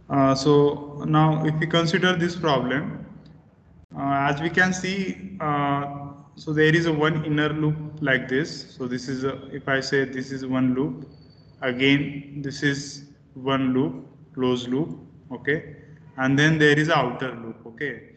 So now if we consider this problem, as we can see, so there is a one inner loop like this. So this is a, if I say this is one loop, again this is one loop, closed loop, okay, and then there is a outer loop, okay.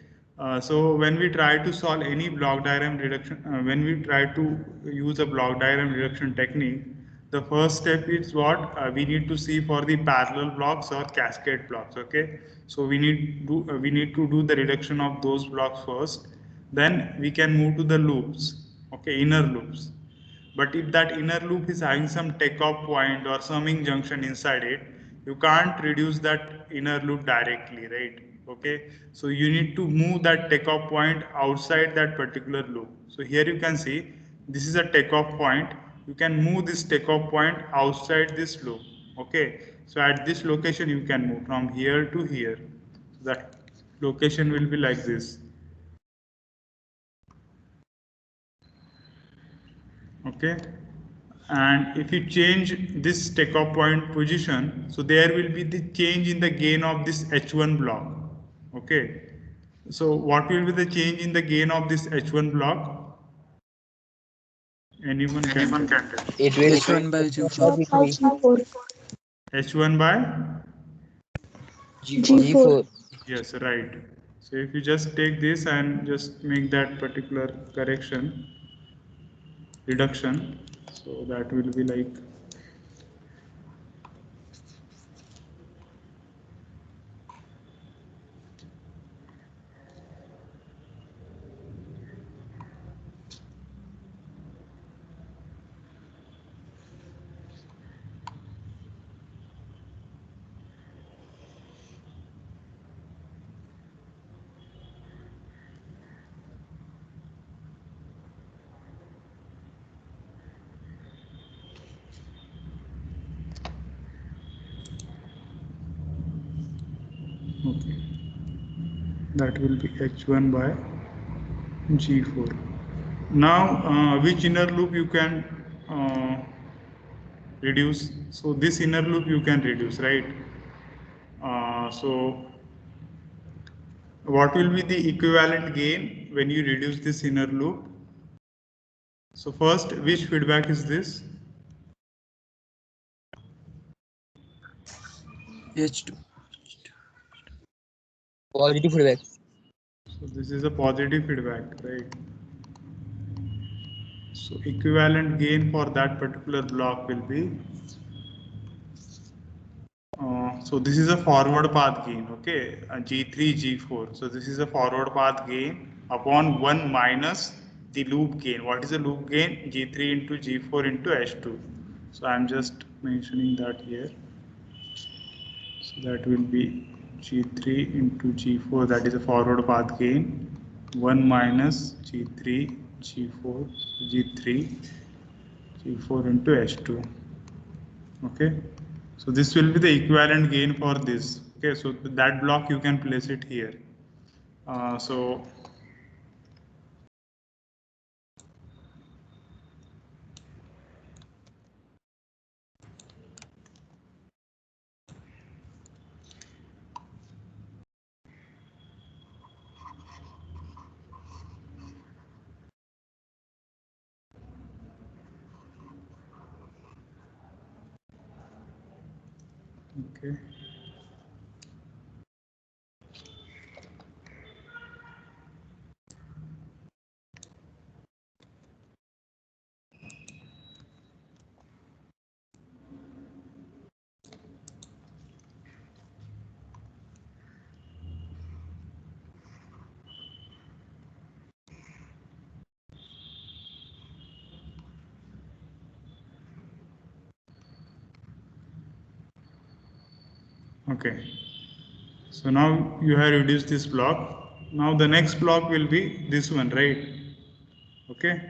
So when we try to solve any block diagram reduction, when we try to use a block diagram reduction technique, the first step is what we need to see for the parallel blocks or cascade blocks, okay. So we need to do the reduction of those blocks first, then we can move to the loops, okay, inner loops. But if that inner loop is having some takeoff point or summing junction inside it, you can't reduce that inner loop directly, right? Okay, so you need to move that takeoff point outside that particular loop. So here you can see this is a takeoff point. You can move this takeoff point outside this loop. Okay, so at this location you can move from here to here. So that location will be like this. Okay, and if you change this takeoff point position, so there will be the change in the gain of this h1 block. Okay, so what will be the change in the gain of this h1 block? Anyone can Anyone tell? can tell. It will It will be H1 by G4. G3. H1 by, G4. yes, right. So if you just take this and just make that particular correction, reduction, so that will be like, okay, that will be h1 by g4. Now which inner loop you can reduce? So this inner loop you can reduce, right? So what will be the equivalent gain when you reduce this inner loop? So first, which feedback is this? H2. Positive feedback. So this is a positive feedback, right? So equivalent gain for that particular block will be, so this is a forward path gain, okay, G3, G4. So this is a forward path gain upon 1 minus the loop gain. What is the loop gain? G3 into G4 into H2. So I'm just mentioning that here. So that will be G3 into G4, that is a forward path gain, 1 minus G3, G4, G3, G4 into H2. Okay, so this will be the equivalent gain for this. Okay, so that block you can place it here. So okay, okay. So now you have reduced this block. Now the next block will be this one, right? Okay,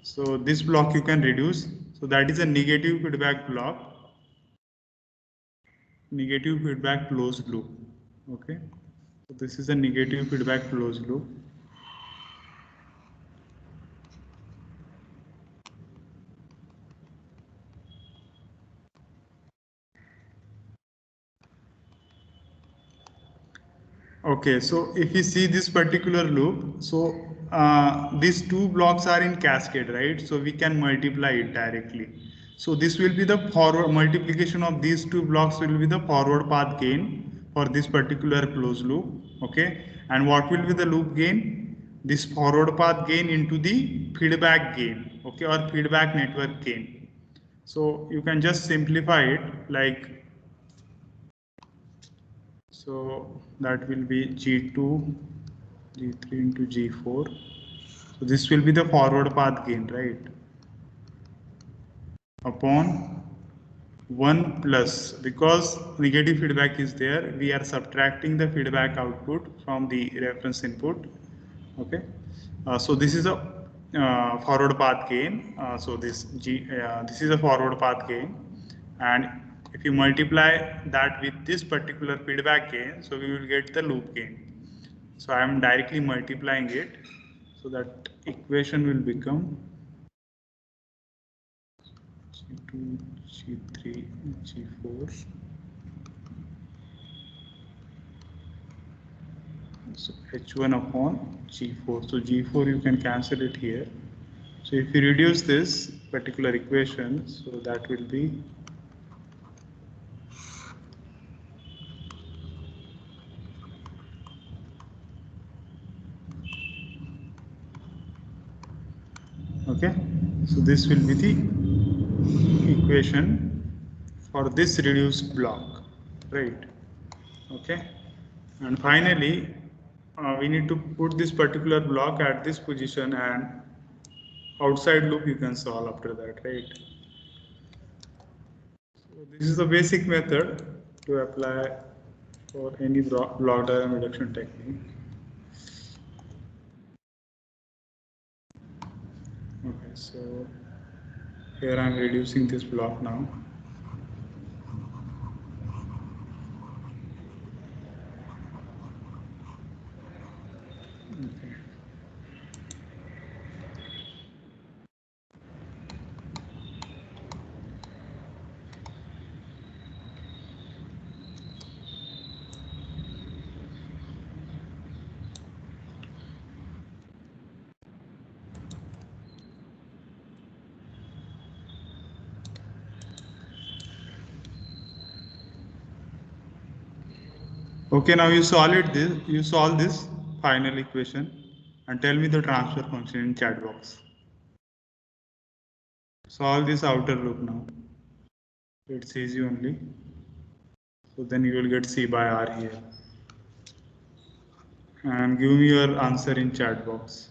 so this block you can reduce. So that is a negative feedback block, negative feedback closed loop. Okay, so this is a negative feedback closed loop. Okay, so if you see this particular loop, so these two blocks are in cascade, right? So we can multiply it directly. So this will be the forward multiplication of these two blocks will be the forward path gain for this particular closed loop. Okay, and what will be the loop gain? This forward path gain into the feedback gain. Okay, or feedback network gain. So you can just simplify it like, so that will be G2, G3 into G4. So this will be the forward path gain, right? Upon 1 plus, because negative feedback is there, we are subtracting the feedback output from the reference input. Okay. So this is a forward path gain. So this is a forward path gain, and if you multiply that with this particular feedback gain, so we will get the loop gain. So I am directly multiplying it, so that equation will become G2, G3, G4. So H1 upon G4. So G4 you can cancel it here. So if you reduce this particular equation, so that will be okay. So this will be the equation for this reduced block, right? Okay. And finally, we need to put this particular block at this position, and outside loop you can solve after that, right? So this is the basic method to apply for any block diagram reduction technique. Okay, so here I am reducing this block now. Okay. Okay, now you solve this final equation and tell me the transfer function in chat box. Solve this outer loop now. It's easy only. So then you will get C by R here. And give me your answer in chat box.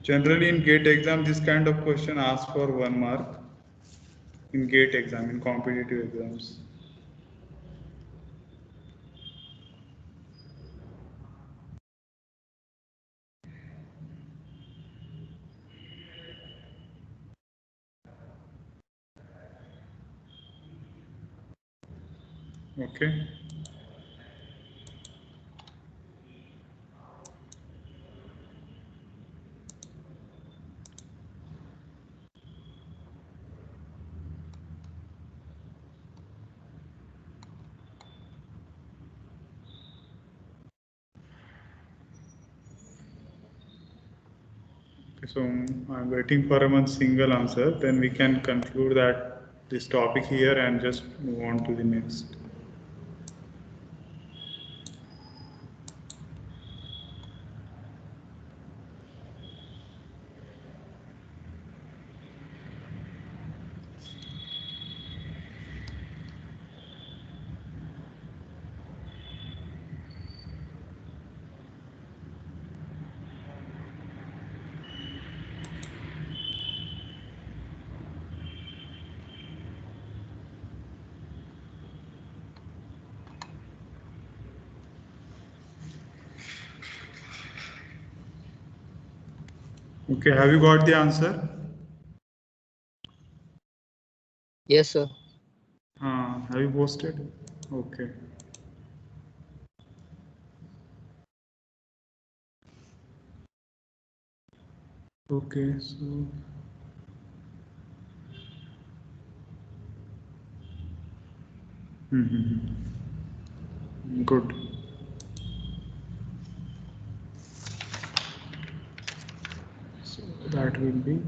Generally in GATE exam, this kind of question asks for 1 mark in GATE exam, in competitive exams. Okay. So I'm waiting for one single answer, then we can conclude that this topic here and just move on to the next. Okay, have you got the answer? Yes, sir. Have you posted? Okay. Okay, so good. So that will be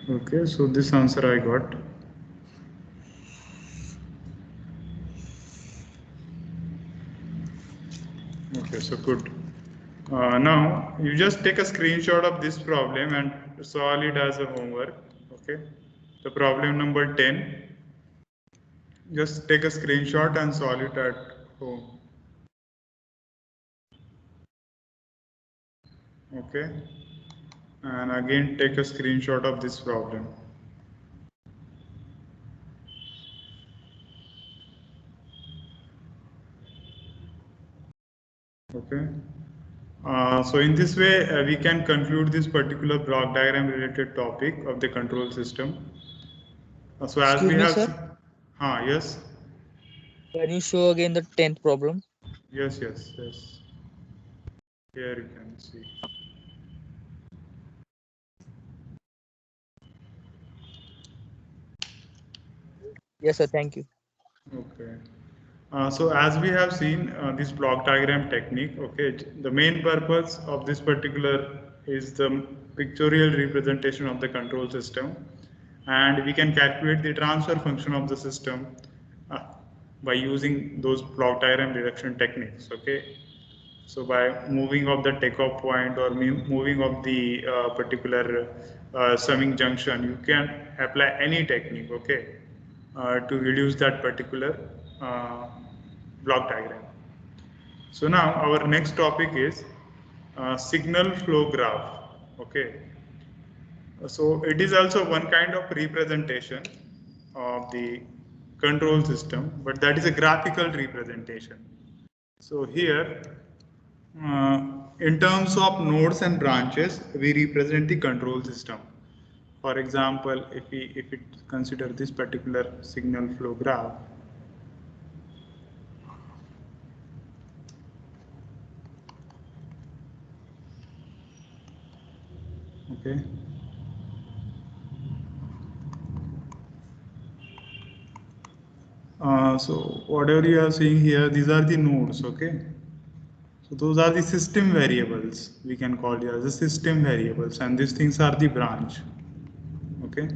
okay. So this answer I got. Okay, so good. Now you just take a screenshot of this problem and solve it as a homework. Okay, the problem number 10. Just take a screenshot and solve it at home. Okay, and again take a screenshot of this problem. Okay. So in this way, we can conclude this particular block diagram related topic of the control system. So as Excuse we me, have, sir. yes, Can you show again the 10th problem? yes. Here you can see. Yes, sir. Thank you. Okay. So as we have seen this block diagram technique, okay, the main purpose of this particular is the pictorial representation of the control system, and we can calculate the transfer function of the system uh, by using those block diagram reduction techniques. Okay, so by moving of the takeoff point or moving of the particular summing junction, you can apply any technique. Okay, to reduce that particular uh, block diagram. So now our next topic is signal flow graph. Okay, so it is also one kind of representation of the control system, but that is a graphical representation. So here, in terms of nodes and branches, we represent the control system. For example, if we consider this particular signal flow graph, okay. So whatever you are seeing here, these are the nodes, okay. So those are the system variables. We can call it as the system variables, and these things are the branch, okay.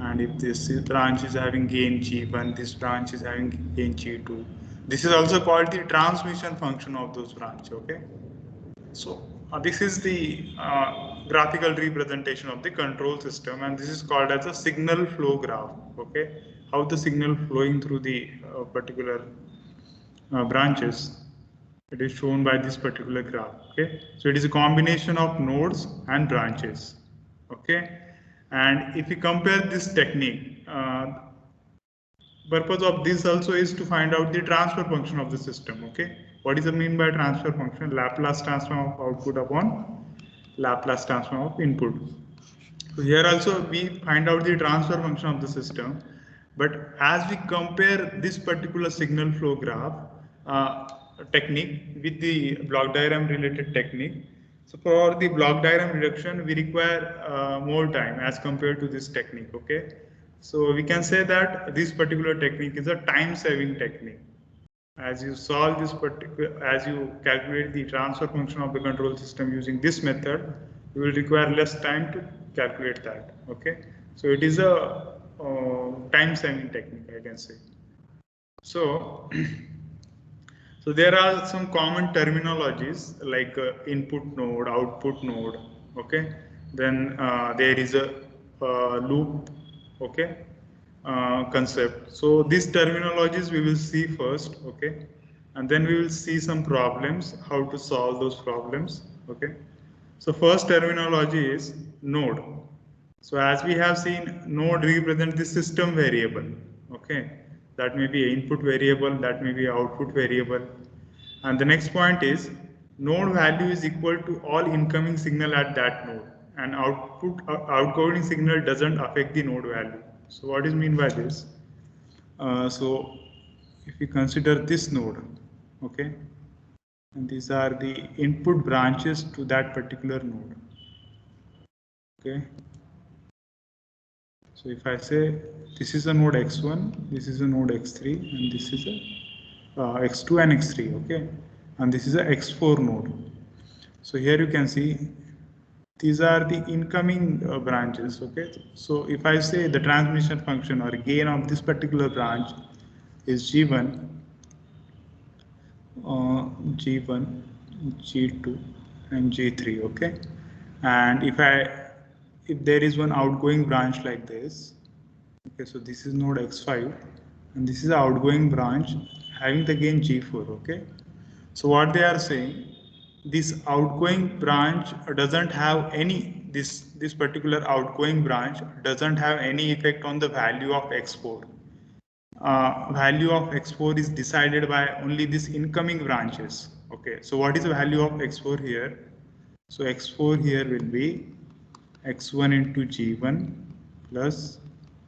And if this branch is having gain G1, this branch is having gain G2. This is also called the transmission function of those branch, okay. So this is the graphical representation of the control system, and this is called as a signal flow graph. Okay, how the signal flowing through the particular branches. It is shown by this particular graph. Okay, so it is a combination of nodes and branches. Okay, and if we compare this technique, purpose of this also is to find out the transfer function of the system. Okay, what is the mean by transfer function? Laplace transform of output upon Laplace transform of input. So here also we find out the transfer function of the system, but as we compare this particular signal flow graph uh, technique with the block diagram related technique, so for the block diagram reduction we require more time as compared to this technique. Okay, so we can say that this particular technique is a time saving technique. As you solve this particular, as you calculate the transfer function of the control system using this method, you will require less time to calculate that. Okay, so it is a time saving technique, I can say. So so there are some common terminologies like input node, output node. Okay, then there is a loop, okay, concept. So these terminologies we will see first, okay, and then we will see some problems, how to solve those problems, okay. So first terminology is node. So as we have seen, node represents the system variable, okay. That may be an input variable, that may be an output variable. And the next point is node value is equal to all incoming signal at that node, and outgoing signal doesn't affect the node value. So what is mean by this? So if we consider this node, okay, and these are the input branches to that particular node, okay. So if I say this is a node x1, this is a node x3, and this is a x2 and x3, okay, and this is a x4 node. So here you can see these are the incoming branches, okay. So if I say the transmission function or gain of this particular branch is G1, G1, G2, and G3, okay. And if there is one outgoing branch like this, okay, so this is node x5, and this is the outgoing branch having the gain G4, okay. So what they are saying, this outgoing branch doesn't have any, this particular outgoing branch doesn't have any effect on the value of x4. Value of x4 is decided by only these incoming branches, okay. So what is the value of x4 here? So x4 here will be x1 into G1 plus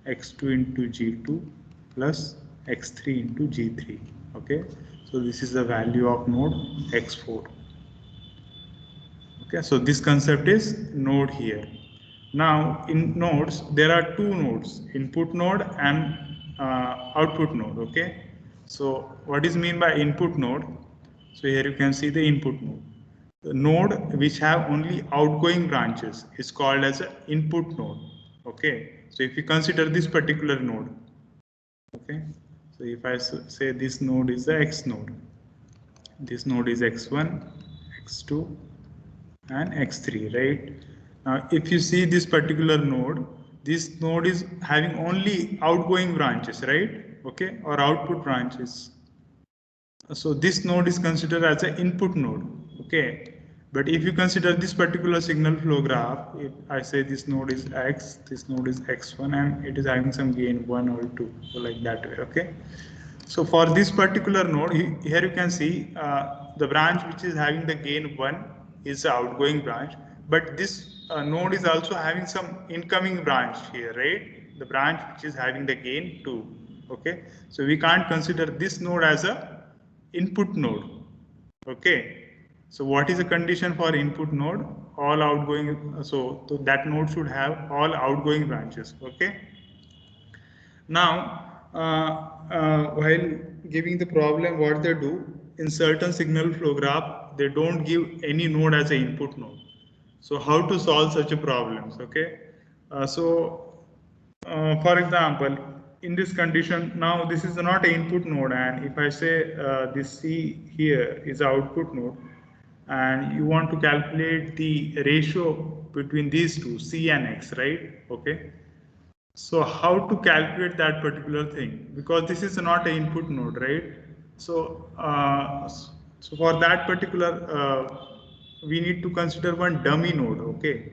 x2 into G2 plus x3 into G3, okay. So this is the value of node x4, okay. So this concept is node here. Now in nodes there are two nodes, input node and output node, okay. So what is mean by input node? So here you can see the input node. The node which have only outgoing branches is called as an input node, okay. So if you consider this particular node, okay, so if I say this node is the x node, this node is x1, x2, and x3, right? Now if you see this particular node, this node is having only outgoing branches, right? Okay, or output branches. So this node is considered as an input node, okay. But if you consider this particular signal flow graph, if I say this node is x, this node is x1, and it is having some gain 1 or 2, so like that way, okay. So for this particular node, here you can see the branch which is having the gain 1 is the outgoing branch, but this node is also having some incoming branch here, right? The branch which is having the gain 2, okay. So we can't consider this node as a input node, okay. So what is the condition for input node? All outgoing, so that node should have all outgoing branches, okay. Now while giving the problem, what they do in certain signal flow graph, they don't give any node as an input node. So how to solve such a problems, okay. For example, in this condition, now this is not an input node, and if I say this C here is output node, and you want to calculate the ratio between these two, C and X, right? Okay. So how to calculate that particular thing? Because this is not an input node, right? So, so for that particular, we need to consider one dummy node, okay?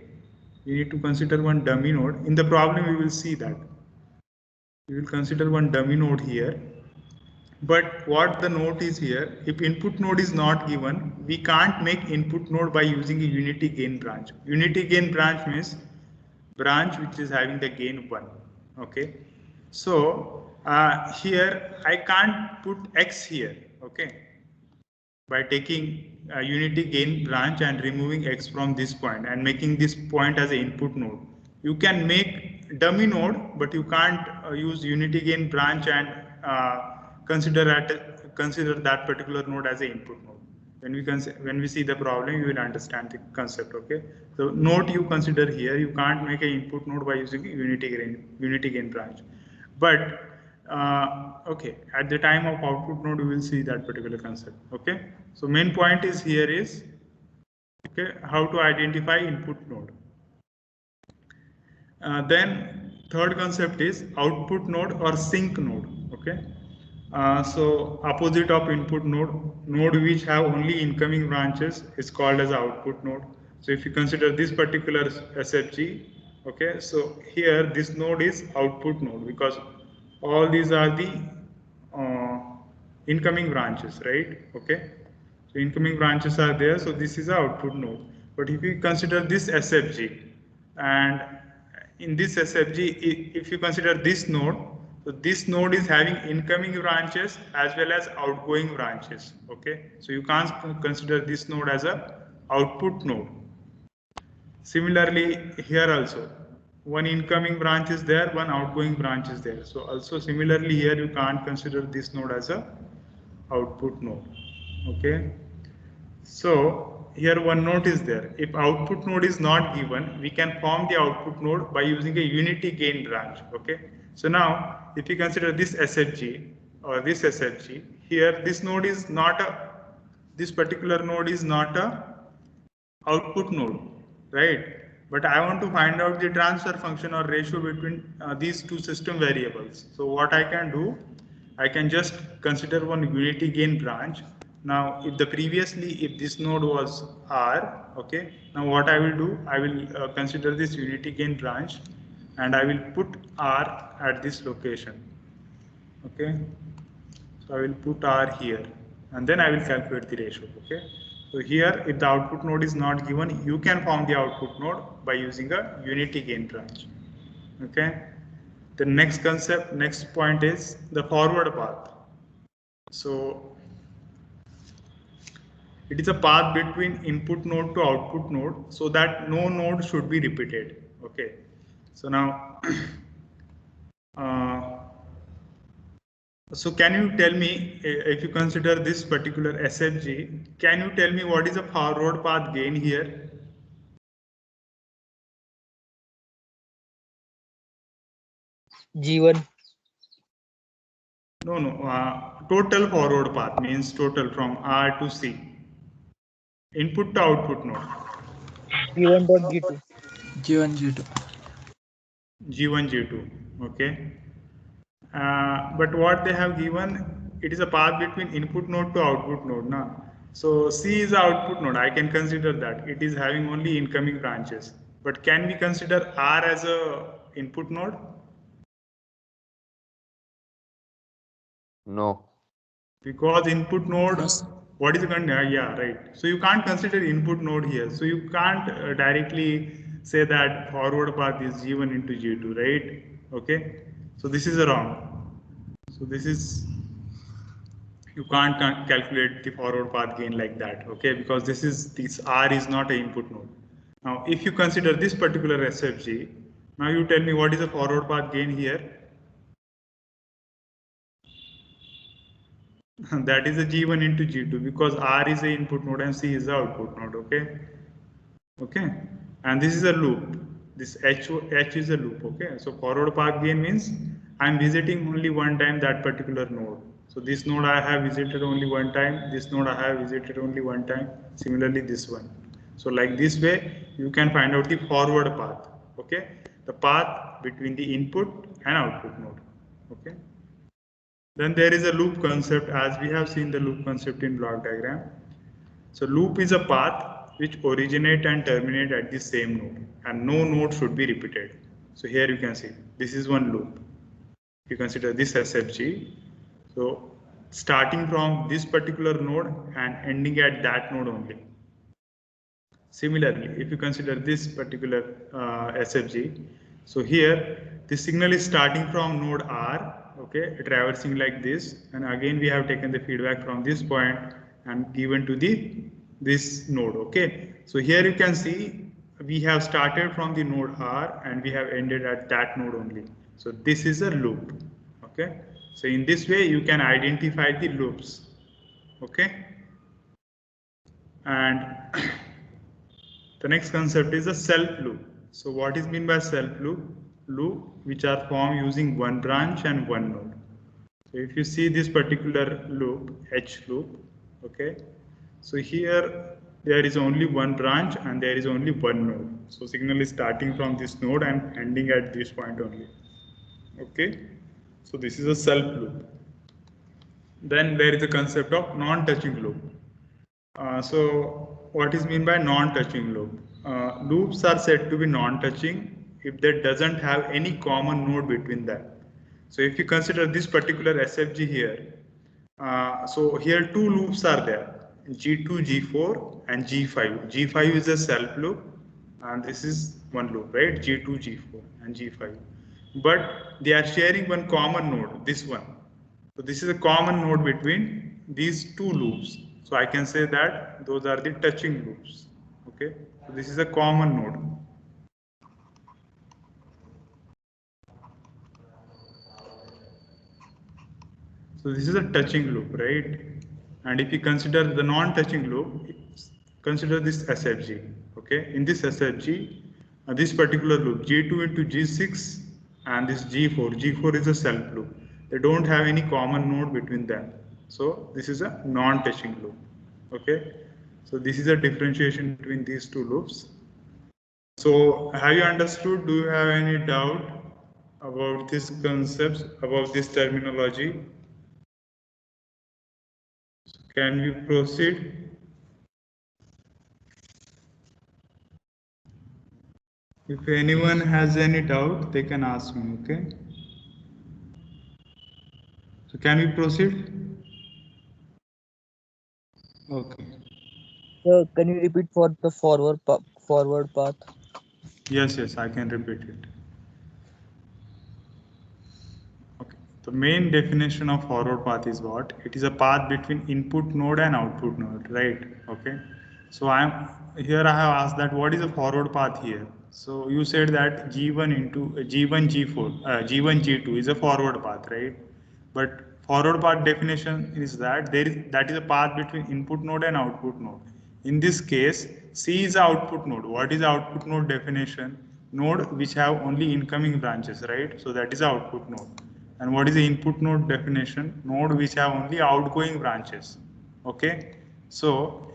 We need to consider one dummy node. In the problem, we will see that. We will consider one dummy node here. But what the note is here, if input node is not given, we can't make input node by using a unity gain branch. Unity gain branch means branch which is having the gain 1, okay. So here I can't put x here, okay, by taking a unity gain branch and removing x from this point and making this point as an input node. You can make dummy node, but you can't use unity gain branch and consider that particular node as an input node. When we see the problem, you will understand the concept, okay. So node you consider here, you can't make an input node by using a unity gain branch. But okay, at the time of output node, we will see that particular concept, okay. So main point is here is, okay, how to identify input node. Then third concept is output node or sink node. Okay. So opposite of input node which have only incoming branches is called as output node. So if you consider this particular SFG, okay, so here this node is output node because all these are the uh, incoming branches, right? Okay, so incoming branches are there, so this is the output node. But if you consider this SFG, and in this SFG, if you consider this node, so this node is having incoming branches as well as outgoing branches. Okay, so you can't consider this node as a output node. Similarly, here also, one incoming branch is there, one outgoing branch is there. So also similarly here you can't consider this node as a output node. Okay. So here one note is there. If output node is not given, we can form the output node by using a unity gain branch. Okay. So now if you consider this SFG or this SFG, here this node is not a, this particular node is not a output node, right? But I want to find out the transfer function or ratio between these two system variables. So what I can do, I can just consider one unity gain branch. Now, if the previously, if this node was R, okay, now what I will do, I will consider this unity gain branch and I will put R at this location, okay. So I will put R here and then I will calculate the ratio, okay. So here if the output node is not given, you can form the output node by using a unity gain branch, okay. The next concept, next point is the forward path. So it is a path between input node to output node so that no node should be repeated, okay. So now so can you tell me, if you consider this particular SFG, can you tell me what is the forward path gain here? G1. No, total forward path means total from R to C. Input to output node. G1 dot G2. G1, G2. G1, G2, okay. But what they have given, it is a path between input node to output node. Na? So C is the output node, I can consider that. It is having only incoming branches. But can we consider R as a input node? No. Because input node, Yes. what is the condition? Yeah, right. So you can't consider input node here. So you can't directly say that forward path is G1 into G2, right? Okay. So this is wrong. So this is, you can't calculate the forward path gain like that, okay? Because this R is not an input node. Now, if you consider this particular SFG, now you tell me what is the forward path gain here? That is a G1 into G2 because R is the input node and C is the output node, okay? Okay, and this is a loop. This H is a loop, okay? So forward path gain means I'm visiting only one time that particular node. So this node I have visited only one time, this node I have visited only one time, similarly this one. So like this way, you can find out the forward path, okay? The path between the input and output node, okay? Then there is a loop concept, as we have seen the loop concept in block diagram. So loop is a path which originate and terminate at the same node and no node should be repeated. So here you can see this is one loop. If you consider this SFG, so starting from this particular node and ending at that node only. Similarly, if you consider this particular SFG, so here the signal is starting from node R, okay, traversing like this, and again we have taken the feedback from this point and given to this node, okay. So here you can see we have started from the node R and we have ended at that node only. So this is a loop, okay. So in this way you can identify the loops, okay. And the next concept is a self loop. So what is meant by self loop? Loop which are formed using one branch and one node. So if you see this particular loop, H loop, okay. So here there is only one branch and there is only one node. So signal is starting from this node and ending at this point only. Okay, so this is a self loop. Then there is a concept of non-touching loop. So what is mean by non-touching loop? Loops are said to be non-touching if there doesn't have any common node between them. So if you consider this particular SFG here, so here two loops are there, G2, G4 and G5. G5 is a self loop and this is one loop, right? G2, G4 and G5. But they are sharing one common node, this one. So this is a common node between these two loops. So I can say that those are the touching loops. Okay, so this is a common node. So this is a touching loop, right? And if you consider the non-touching loop, consider this SFG. Okay, in this SFG, this particular loop G2 into G6 and this G4. G4 is a self loop. They don't have any common node between them. So this is a non-touching loop. Okay, so this is a differentiation between these two loops. So have you understood? Do you have any doubt about these concepts, about this terminology? Can we proceed? If anyone has any doubt, they can ask me, okay? So can we proceed? Okay. Can you repeat for the forward path? Yes, I can repeat it. Okay. The main definition of forward path is what? It is a path between input node and output node, right? Okay. So I have asked that what is a forward path here? So you said that G1 into G1 G4 G1 G2 is a forward path, right? But forward path definition is that that is a path between input node and output node. In this case, C is the output node. What is the output node definition? Node which have only incoming branches, right? So that is the output node. And what is the input node definition? Node which have only outgoing branches. Okay. So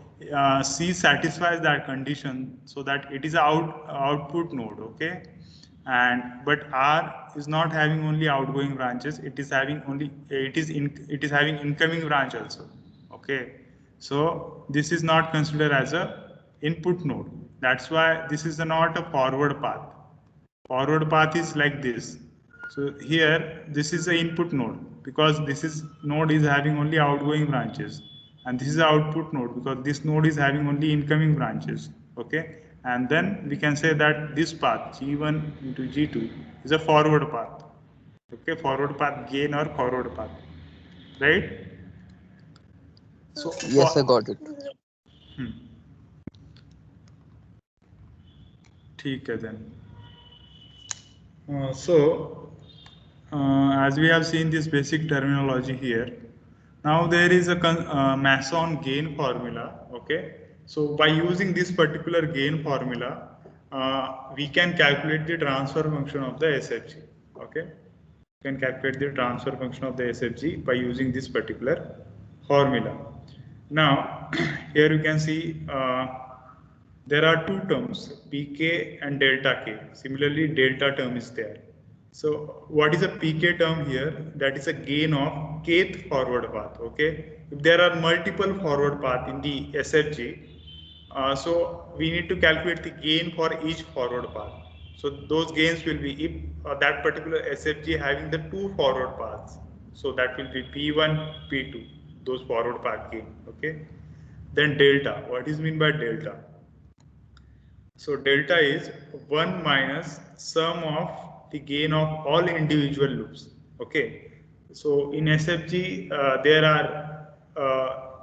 C satisfies that condition so that it is output node. Okay. And but R is not having only outgoing branches. It is having having incoming branch also. Okay. So this is not considered as a input node. That's why this is not a forward path. Forward path is like this. So here this is the input node because this is node is having only outgoing branches, and this is the output node because this node is having only incoming branches. Okay, and then we can say that this path G1 into G2 is a forward path. Okay, forward path gain or forward path, right? So Yes, I got it. ठीक है then. As we have seen this basic terminology here, now there is a Masson gain formula. Okay, so by using this particular gain formula, we can calculate the transfer function of the SFG. Okay, we can calculate the transfer function of the SFG by using this particular formula. Now here you can see there are two terms, pk and delta k. Similarly, delta term is there. So what is a pk term here? That is a gain of kth forward path. Okay, if there are multiple forward path in the SFG, so we need to calculate the gain for each forward path. So those gains will be if that particular SFG having the two forward paths. So that will be P1, P2, those forward path gain. Okay. Then delta. What is mean by delta? So delta is 1 minus sum of the gain of all individual loops. Okay. So in SFG, there are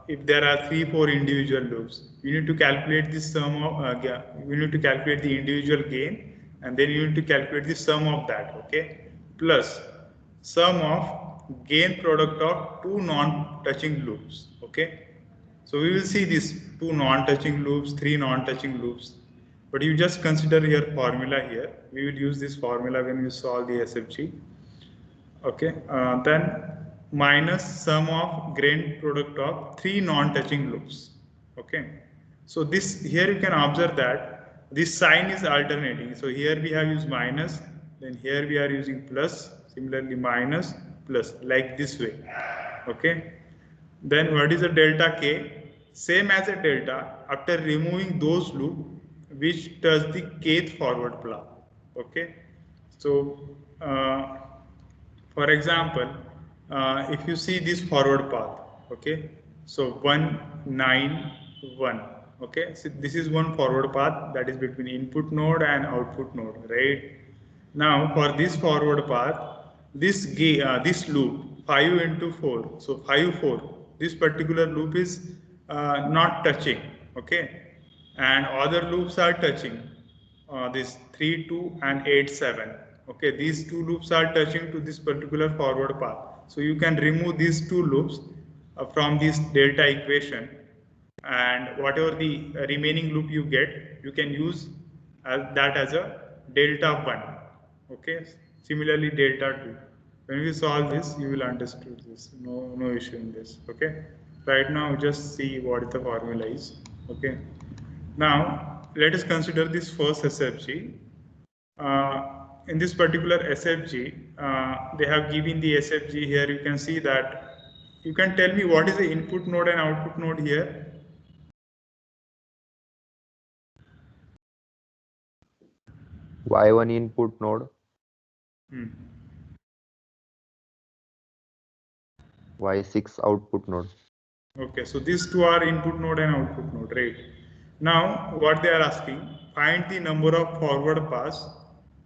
if there are 3-4 individual loops, you need to calculate the sum of you need to calculate the individual gain, and then you need to calculate the sum of that. Okay, plus sum of gain product of two non-touching loops. Okay, so we will see these two non-touching loops, three non-touching loops. But you just consider your formula here. We will use this formula when we solve the SFG. Okay, then minus sum of gain product of three non-touching loops. Okay, So this here you can observe that this sign is alternating. So here we have used minus, then here we are using plus, similarly minus, plus, like this way. Okay. Then what is a delta k? Same as a delta after removing those loop which does the kth forward path. Okay. So for example, if you see this forward path, okay, so 191, okay, so this is one forward path that is between input node and output node, right? Now for this forward path, this loop 5 into 4, so 5 4, this particular loop is not touching, okay, and other loops are touching, this 3 2 and 8 7. Okay, these two loops are touching to this particular forward path. So you can remove these two loops from this delta equation, and whatever the remaining loop you get, you can use that as a delta 1. Okay, similarly delta 2. When we solve this, you will understand this. No issue in this. Okay, right now just see what the formula is. Okay, now let us consider this first SFG. In this particular SFG, they have given the SFG here. You can see that. You can tell me what is the input node and output node here? Y1 input node, Y6 output node. Okay, so these two are input node and output node, right? Now, what they are asking, find the number of forward paths,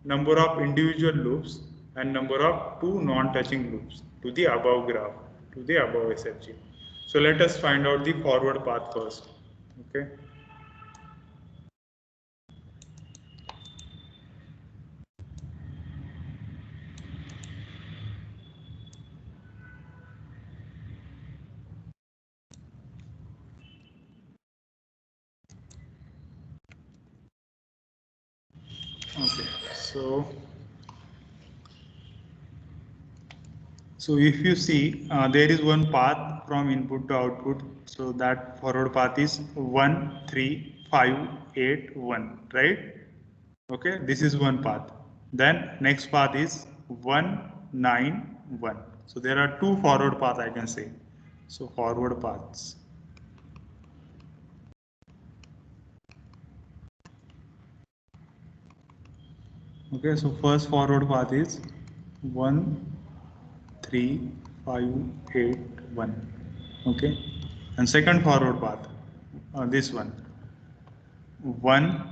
number of individual loops, and number of two non-touching loops to the above graph, to the above SFG. So let us find out the forward path first. Okay. Okay, so if you see, there is one path from input to output. So that forward path is 1 3 5 8 1, right? Okay, this is one path. Then next path is 1 9 1. So there are two forward paths, I can say. So forward paths. Okay, so first forward path is 1 3 5 8 1. Okay, and second forward path, this one, 1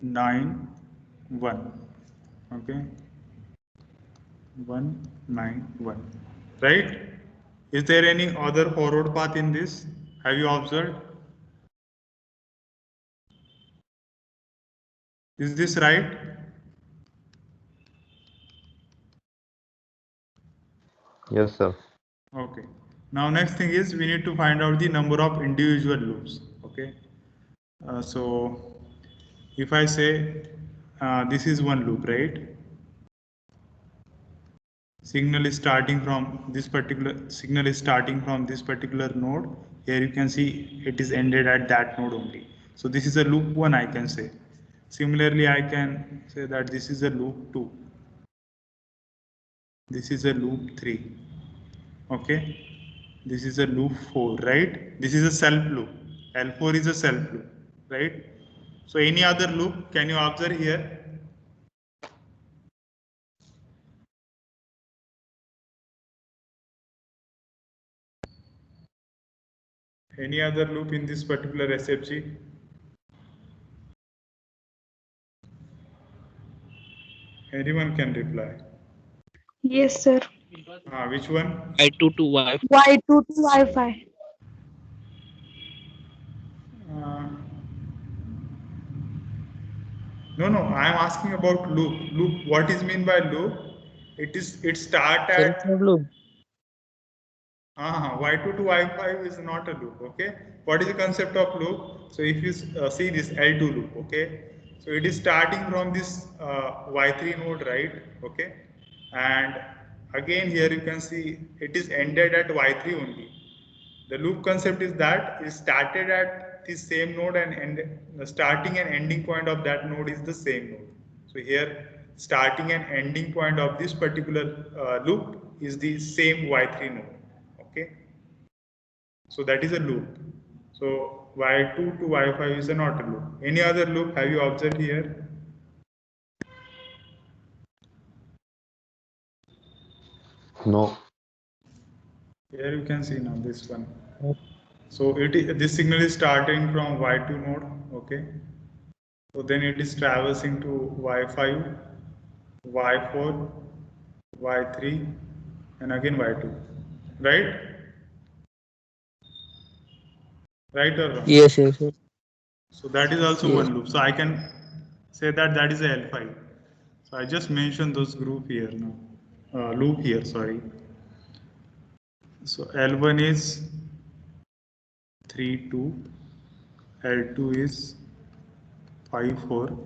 9 1. Okay, 1 9 1, right? Is there any other forward path in this? Have you observed? Is this right? Yes, sir. Okay. Now next thing is we need to find out the number of individual loops. Okay. So if I say this is one loop, right? Signal is starting from this particular node. Here you can see it is ended at that node only. So this is a loop 1, I can say. Similarly, I can say that this is a loop 2. This is a loop 3. Okay. This is a loop 4, right? This is a self loop. L4 is a self loop, right? So any other loop, can you observe here? Any other loop in this particular SFG? Anyone can reply. Yes, sir. Which one? Y2 to Y5. Y2 to Wi-Fi. No, I am asking about loop. Loop, what is mean by loop? It start at loop. Y2 to Y5 is not a loop. Okay, what is the concept of loop? So if you see this L2 loop, okay, so it is starting from this Y3 node, right? Okay, and again here you can see it is ended at Y3 only. The loop concept is that it started at the same node and the starting and ending point of that node is the same node. So here starting and ending point of this particular loop is the same Y3 node. Okay. So that is a loop. So Y2 to Y5 is not a loop. Any other loop have you observed here? No. Here you can see now this one. No. So this signal is starting from Y2 node. Okay. So then it is traversing to Y5, Y4, Y3, and again Y2. Right? Right or wrong? Yes, yes, yes. So that is also Yes. one loop. So I can say that that is a L5. So I just mentioned those group here now. Loop here, sorry. So L1 is 3, 2. L2 is 5, 4.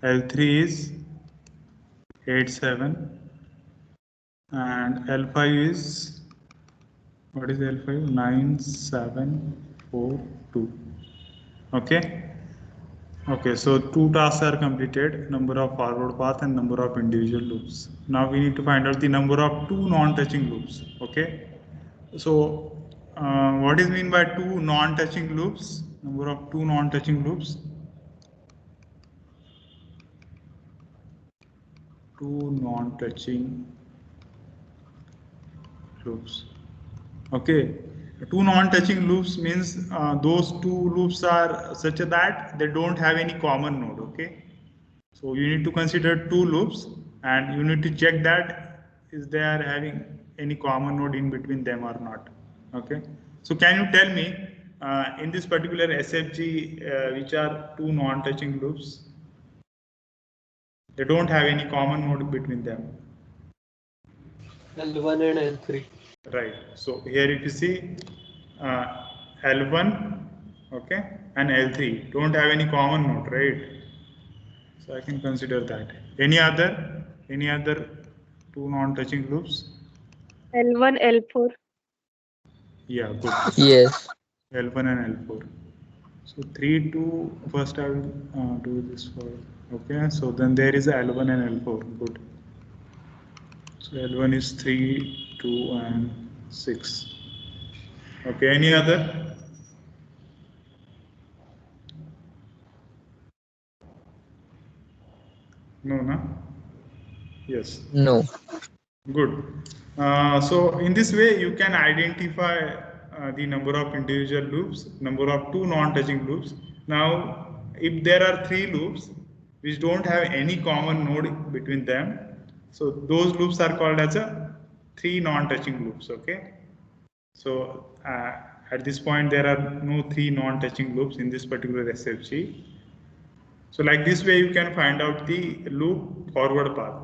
L3 is 8, 7. And L5 is, what is L5? 9, 7, 4, 2. Okay. Okay, so two tasks are completed, number of forward path and number of individual loops. Now we need to find out the number of two non-touching loops. Okay, so what is mean by two non-touching loops? Number of two non-touching loops. Two non-touching loops. Okay, two non-touching loops means those two loops are such that they don't have any common node. Okay. So you need to consider two loops and you need to check that is they are having any common node in between them or not. Okay. So can you tell me in this particular SFG which are two non-touching loops, they don't have any common node between them. L1 and L3. Right. So here if you see L1, okay, and L3 don't have any common node, right? So I can consider that. Any other two non-touching loops? L1, L4. Yeah, good. Yes. L1 and L4. So 3, 2, first I will do this for, okay, so then there is a L1 and L4, good. So L1 is 3, 2 and 6. Okay, any other? No, no? Yes. No. Good. So in this way, you can identify the number of individual loops, number of two non-touching loops. Now, if there are three loops which don't have any common node between them, so those loops are called as a three non-touching loops. Okay. So at this point, there are no three non-touching loops in this particular SFG. So like this way, you can find out the loop forward path.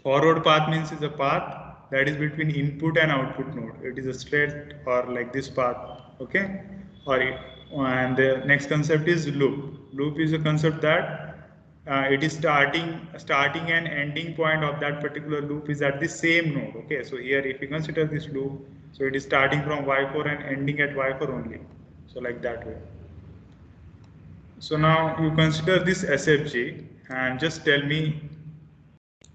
Forward path means is a path that is between input and output node. It is a straight or like this path, okay? And the next concept is loop. Loop is a concept that it is starting and ending point of that particular loop is at the same node. Okay, so here if you consider this loop, so it is starting from Y4 and ending at Y4 only. So like that way. So now you consider this SFG and just tell me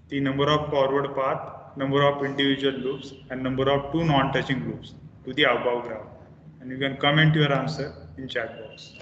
the number of forward path, number of individual loops, and number of two non-touching loops to the above graph. And you can comment your answer in chat box.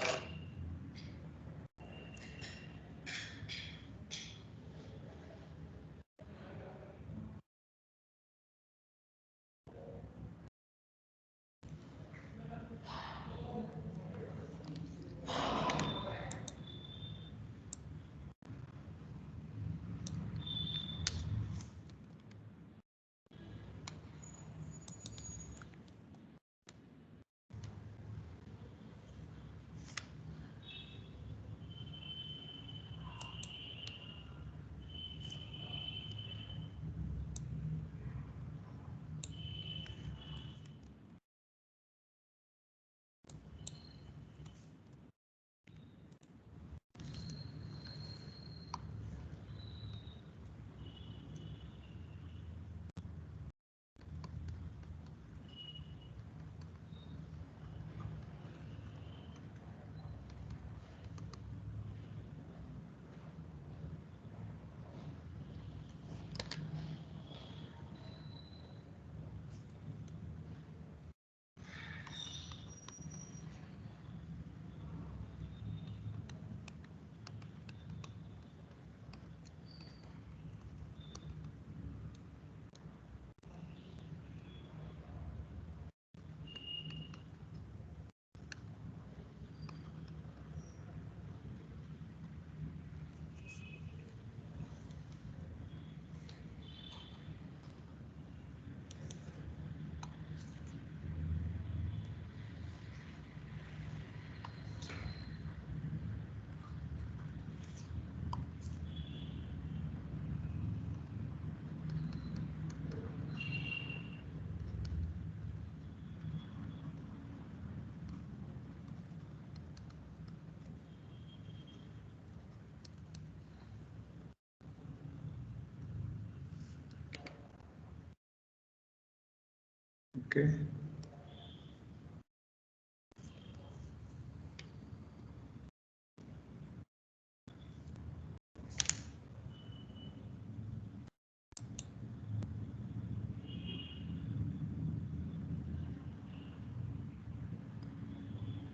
Okay.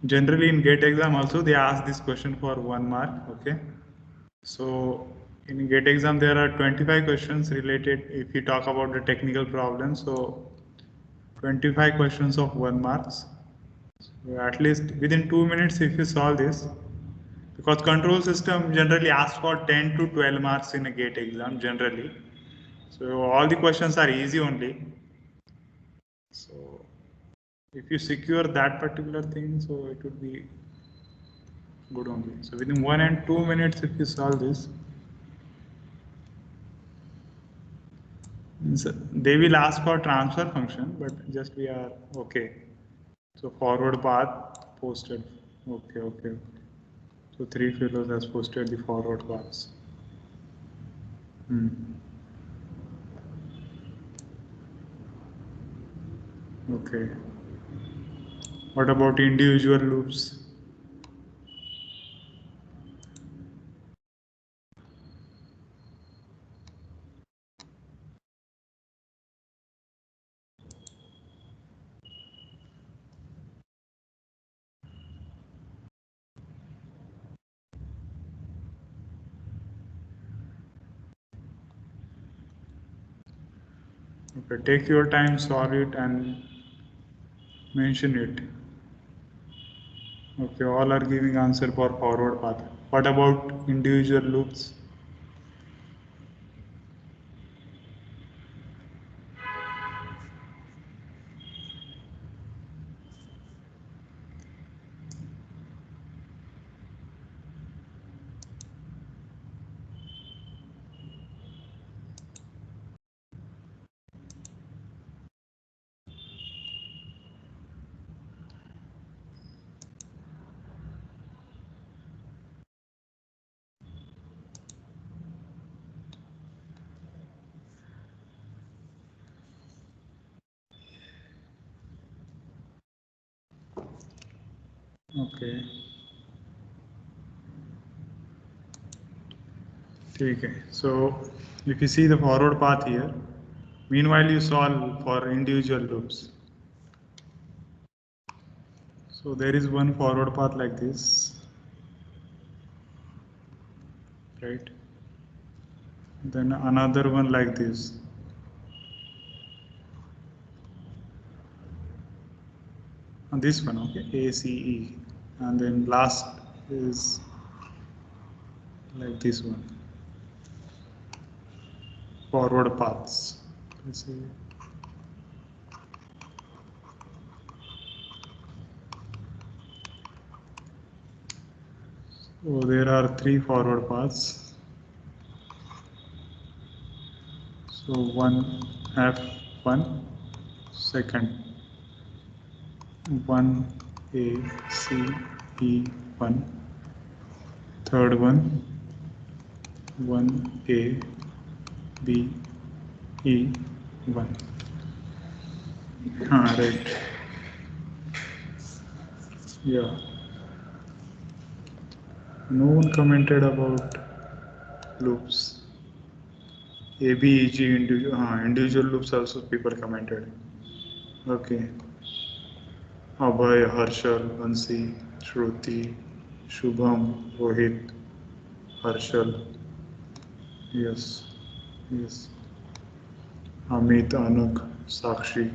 Generally in GATE exam also they ask this question for 1 mark. Okay. So in GATE exam there are 25 questions related if we talk about the technical problem. So 25 questions of 1 marks. So at least within 2 minutes if you solve this, because control system generally asks for 10 to 12 marks in a GATE exam generally. So all the questions are easy only. So if you secure that particular thing, so it would be good only. So within 1 and 2 minutes if you solve this, they will ask for transfer function, but just we are okay. So forward path posted. Okay. So 3 fellows has posted the forward paths. Okay. What about individual loops? Okay, take your time, solve it and mention it. Okay, all are giving answer for forward path. What about individual loops? Okay. Okay. So if you see the forward path here, meanwhile you solve for individual loops. So there is one forward path like this, right? Then another one like this. And this one, okay, ACE, and then last is like this one, forward paths. Let's see. So there are 3 forward paths. So one F1, second 1 A C E 1, third one 1 A B E 1. Right. Yeah. No one commented about loops. A B E G individual loops also people commented. Okay. Abhay, Harshal, Vansi, Shruti, Shubham, Rohit, Harshal. Yes. Amit, Anuk, Sakshi,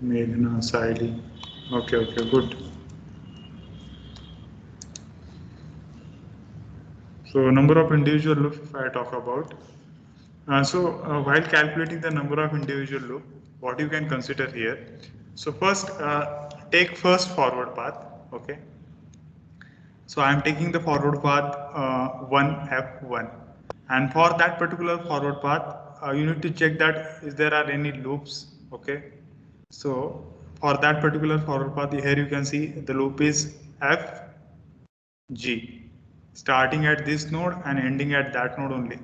Meghna, Saili. Okay, good. So number of individual loops if I talk about. While calculating the number of individual loop, what you can consider here. So first, take first forward path. Okay. So I am taking the forward path 1F1, and for that particular forward path, you need to check that if there are any loops. Okay. So for that particular forward path, here you can see the loop is FG, starting at this node and ending at that node only.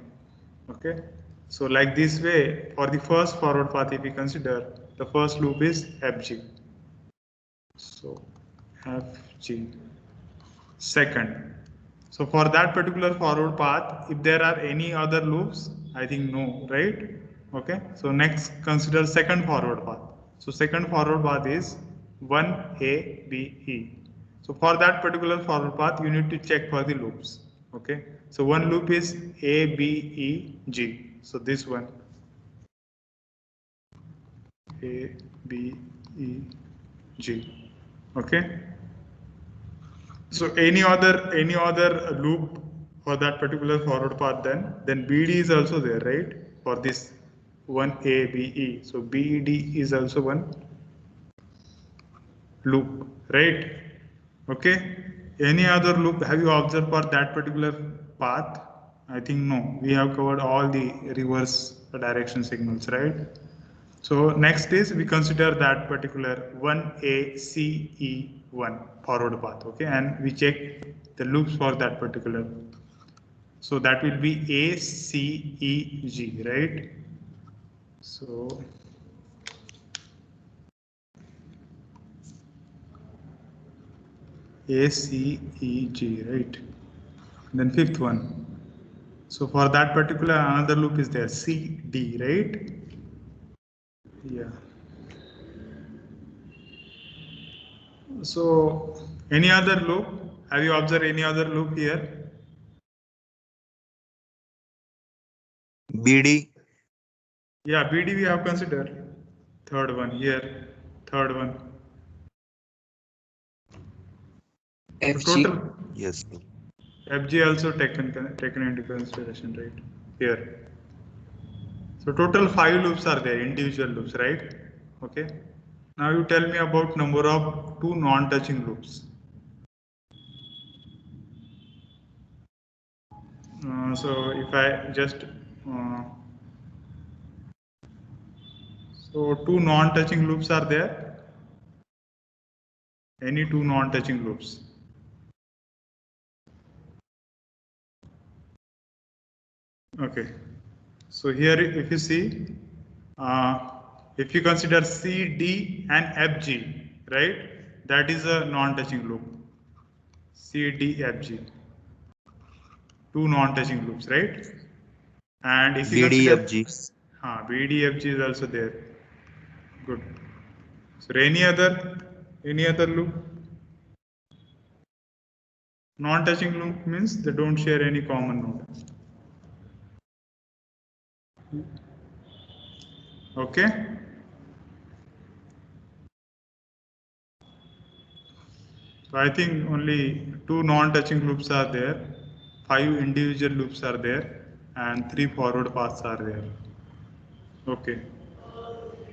Okay. So like this way, for the first forward path, if we consider, The first loop is fg. So fg. Second. So for that particular forward path, if there are any other loops, I think no, right? Okay. So next, consider second forward path. So second forward path is 1a, b, e. So for that particular forward path, you need to check for the loops. Okay. So one loop is a, b, e, g. So this one, a, b, e, g. Okay. So any other loop for that particular forward path, then BD is also there, right? For this one A, B, E. So BD is also one loop, right? Okay. Any other loop have you observed for that particular path? I think no. We have covered all the reverse direction signals, right? So next is we consider that particular 1ACE1 forward path, okay, and we check the loops for that particular. So that will be ACEG, right? So ACEG, right? Then fifth one. So for that particular another loop is there, CD, right? Yeah. So any other loop? Have you observed any other loop here? BD. Yeah, BD we have considered. Third one here. Third one. FG. So total Yes. FG also taken into consideration, right? Here. So total 5 loops are there, individual loops, right? Okay. Now you tell me about number of 2 non-touching loops. So if I just so 2 non-touching loops are there. Any 2 non-touching loops. Okay. So here if you see, if you consider C, D and FG, right? That is a non-touching loop. C, D, FG. 2 non-touching loops, right? And if you consider BDFG. BDFG is also there. Good. So any other loop? Non-touching loop means they don't share any common node. Okay. So I think only 2 non-touching loops are there, 5 individual loops are there, and 3 forward paths are there. Okay.